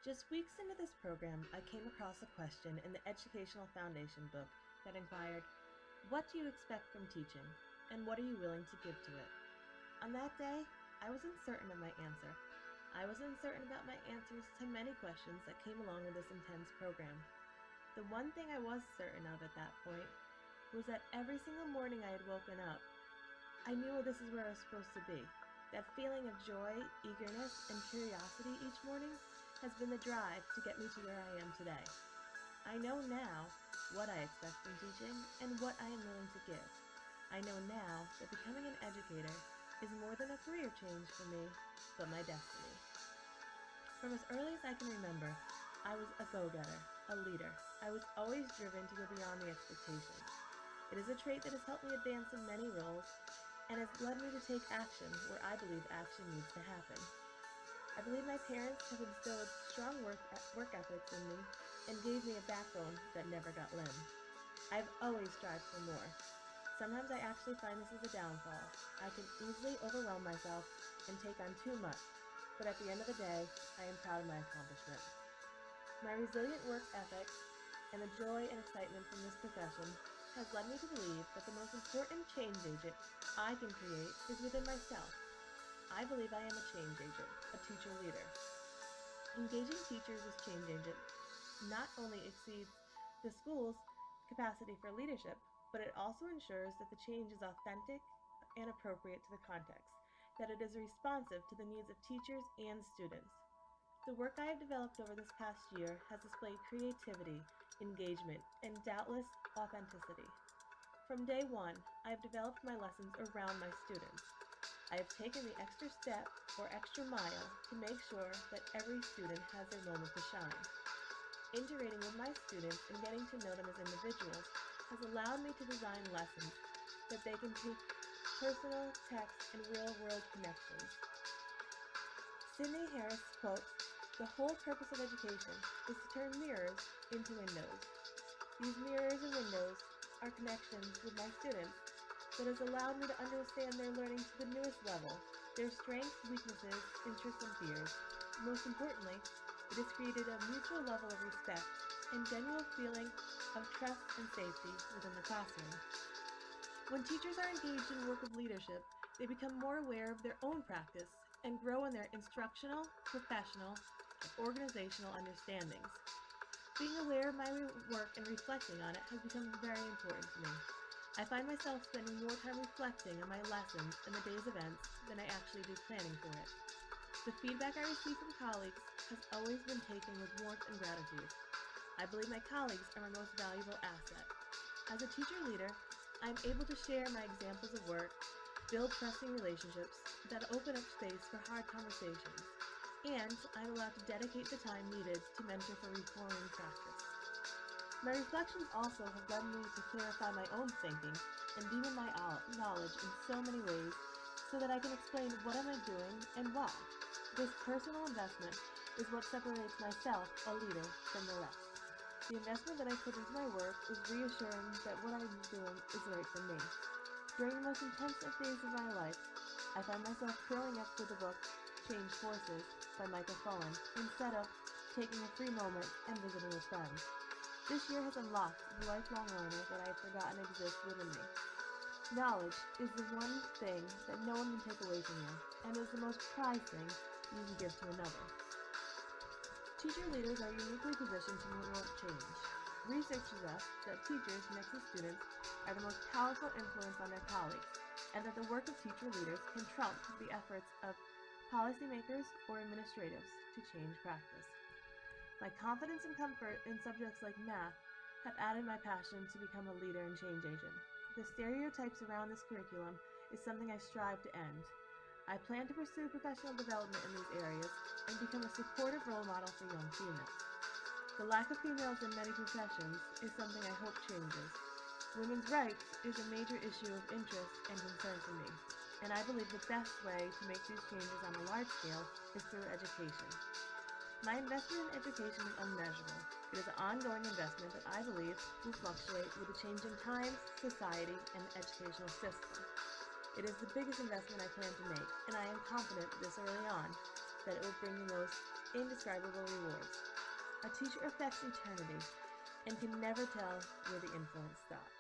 Just weeks into this program, I came across a question in the Educational Foundation book that inquired, "What do you expect from teaching, and what are you willing to give to it?" On that day, I was uncertain of my answer. I was uncertain about my answers to many questions that came along with this intense program. The one thing I was certain of at that point was that every single morning I had woken up, I knew this is where I was supposed to be. That feeling of joy, eagerness, and curiosity each morning has been the drive to get me to where I am today. I know now what I expect from teaching and what I am willing to give. I know now that becoming an educator is more than a career change for me, but my destiny. From as early as I can remember, I was a go-getter, a leader. I was always driven to go beyond the expectations. It is a trait that has helped me advance in many roles and has led me to take action where I believe action needs to happen. I believe my parents have instilled strong work ethics in me and gave me a backbone that never got limb. I've always strived for more. Sometimes I actually find this is a downfall. I can easily overwhelm myself and take on too much, but at the end of the day, I am proud of my accomplishments. My resilient work ethic and the joy and excitement from this profession has led me to believe that the most important change agent I can create is within myself. I believe I am a change agent, a teacher leader. Engaging teachers as change agents not only exceeds the school's capacity for leadership, but it also ensures that the change is authentic and appropriate to the context, that it is responsive to the needs of teachers and students. The work I have developed over this past year has displayed creativity, engagement, and doubtless authenticity. From day one, I have developed my lessons around my students. I have taken the extra step or extra mile to make sure that every student has their moment to shine. Integrating with my students and getting to know them as individuals has allowed me to design lessons that they can take personal, text, and real-world connections. Sidney Harris quotes, "The whole purpose of education is to turn mirrors into windows." These mirrors and windows are connections with my students that has allowed me to understand their learning to the newest level, their strengths, weaknesses, interests, and fears. Most importantly, it has created a mutual level of respect and genuine feeling of trust and safety within the classroom. When teachers are engaged in work of leadership, they become more aware of their own practice and grow in their instructional, professional, and organizational understandings. Being aware of my work and reflecting on it has become very important to me. I find myself spending more time reflecting on my lessons and the day's events than I actually do planning for it. The feedback I receive from colleagues has always been taken with warmth and gratitude. I believe my colleagues are my most valuable asset. As a teacher leader, I am able to share my examples of work, build trusting relationships that open up space for hard conversations, and I am allowed to dedicate the time needed to mentor for reforming practice. My reflections also have led me to clarify my own thinking and deepen my knowledge in so many ways so that I can explain what am I doing and why. This personal investment is what separates myself, a leader, from the rest. The investment that I put into my work is reassuring that what I'm doing is right for me. During the most intensive days of my life, I find myself curling up with the book Change Forces by Michael Fullen instead of taking a free moment and visiting with friends. This year has unlocked the lifelong learner that I had forgotten exists within me. Knowledge is the one thing that no one can take away from you, and is the most prized thing you can give to another. Teacher leaders are uniquely positioned to promote change. Research suggests that teachers next to students are the most powerful influence on their colleagues, and that the work of teacher leaders can trump the efforts of policymakers or administrators to change practice. My confidence and comfort in subjects like math have added my passion to become a leader and change agent. The stereotypes around this curriculum is something I strive to end. I plan to pursue professional development in these areas and become a supportive role model for young females. The lack of females in many professions is something I hope changes. Women's rights is a major issue of interest and concern for me, and I believe the best way to make these changes on a large scale is through education. My investment in education is unmeasurable. It is an ongoing investment that I believe will fluctuate with the changing times, society, and the educational system. It is the biggest investment I plan to make, and I am confident this early on that it will bring the most indescribable rewards. A teacher affects eternity and can never tell where the influence stops.